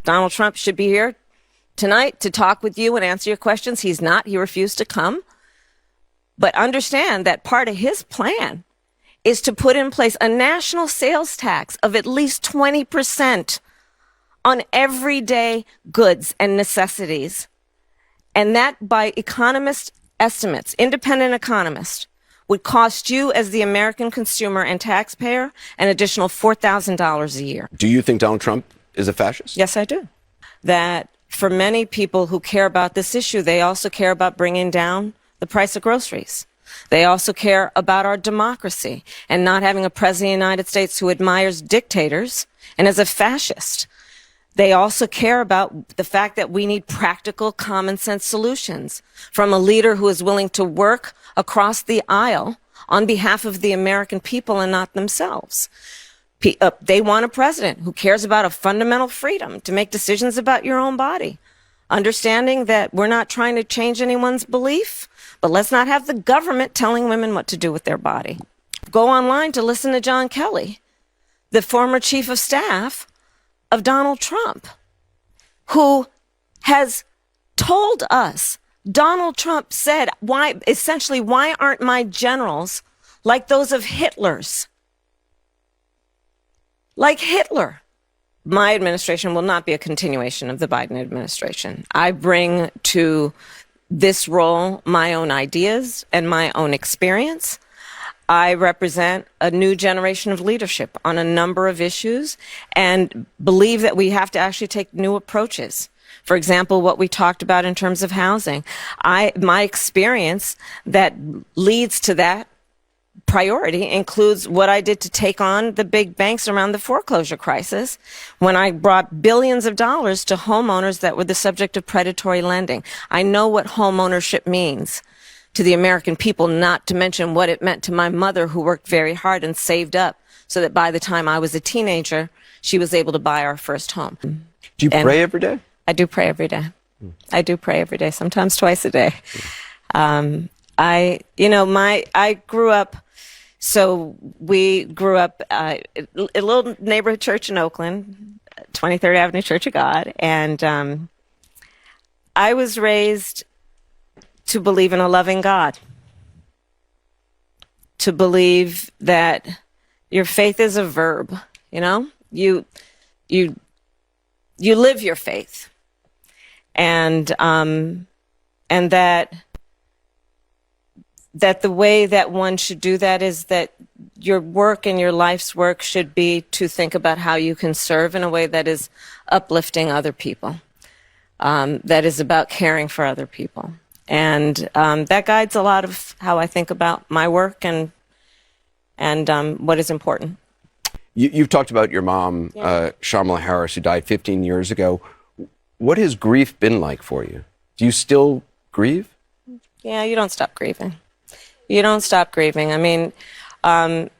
Donald Trump should be here tonight to talk with you and answer your questions. He's not. He refused to come. But understand that part of his plan is to put in place a national sales tax of at least 20% on everyday goods and necessities. And that, by economist estimates, independent economists, would cost you as the American consumer and taxpayer an additional $4,000 a year. Do you think Donald Trump is a fascist? Yes, I do. That for many people who care about this issue, they also care about bringing down the price of groceries. They also care about our democracy and not having a president of the United States who admires dictators and is a fascist. They also care about the fact that we need practical, common sense solutions from a leader who is willing to work across the aisle on behalf of the American people and not themselves. They want a president who cares about a fundamental freedom to make decisions about your own body, understanding that we're not trying to change anyone's belief, but let's not have the government telling women what to do with their body. Go online to listen to John Kelly, the former chief of staff of Donald Trump, who has told us, Donald Trump said, why aren't my generals like those of Hitler's? Like Hitler. My administration will not be a continuation of the Biden administration. I bring to this role my own ideas and my own experience. I represent a new generation of leadership on a number of issues and believe that we have to actually take new approaches. For example, what we talked about in terms of housing. My experience that leads to that priority includes what I did to take on the big banks around the foreclosure crisis when I brought billions of dollars to homeowners that were the subject of predatory lending. I know what home ownership means to the American people, not to mention what it meant to my mother, who worked very hard and saved up so that by the time I was a teenager, she was able to buy our first home. Do you pray every day? I do pray every day. I do pray every day, sometimes twice a day. We grew up at a little neighborhood church in Oakland, 23rd Avenue Church of God, and I was raised to believe in a loving God, to believe that your faith is a verb, you live your faith, and that the way that one should do that is that your work and your life's work should be to think about how you can serve in a way that is uplifting other people, that is about caring for other people. And that guides a lot of how I think about my work and what is important. You've talked about your mom, Kamala Harris, who died 15 years ago. What has grief been like for you? Do you still grieve? Yeah, you don't stop grieving. You don't stop grieving. I mean, I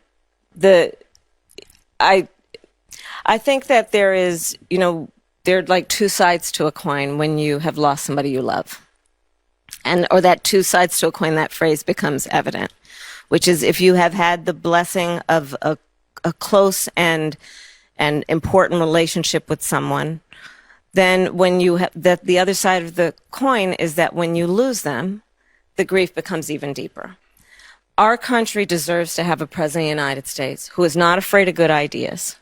think that there are like two sides to a coin when you have lost somebody you love. Or that two sides to a coin, that phrase becomes evident, which is if you have had the blessing of a close and important relationship with someone, then when you have that, the other side of the coin is that when you lose them, the grief becomes even deeper. Our country deserves to have a president of the United States who is not afraid of good ideas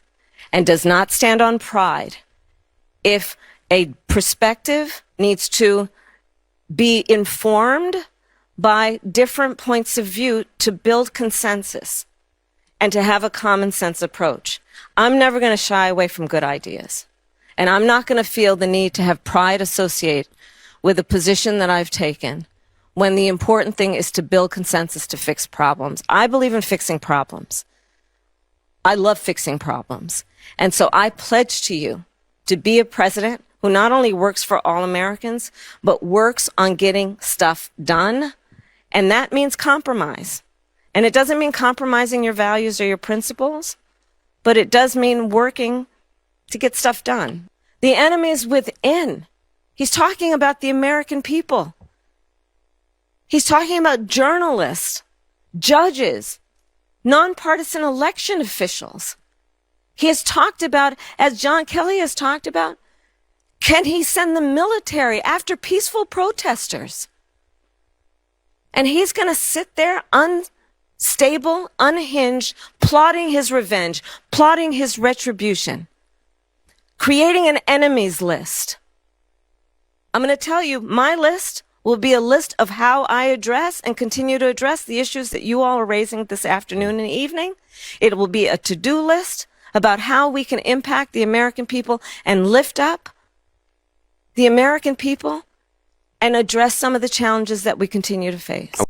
and does not stand on pride. If a perspective needs to be informed by different points of view to build consensus and to have a common sense approach, I'm never going to shy away from good ideas. And I'm not going to feel the need to have pride associate with a position that I've taken when the important thing is to build consensus to fix problems. I believe in fixing problems. I love fixing problems. And so I pledge to you to be a president who not only works for all Americans, but works on getting stuff done. And that means compromise. And it doesn't mean compromising your values or your principles, but it does mean working to get stuff done. The enemy is within. He's talking about the American people. He's talking about journalists, judges, nonpartisan election officials. He has talked about, as John Kelly has talked about, Can he send the military after peaceful protesters? And he's going to sit there unstable, unhinged, plotting his revenge, plotting his retribution, creating an enemies list. I'm going to tell you, my list will be a list of how I address and continue to address the issues that you all are raising this afternoon and evening. It will be a to-do list about how we can impact the American people and lift up the American people and address some of the challenges that we continue to face.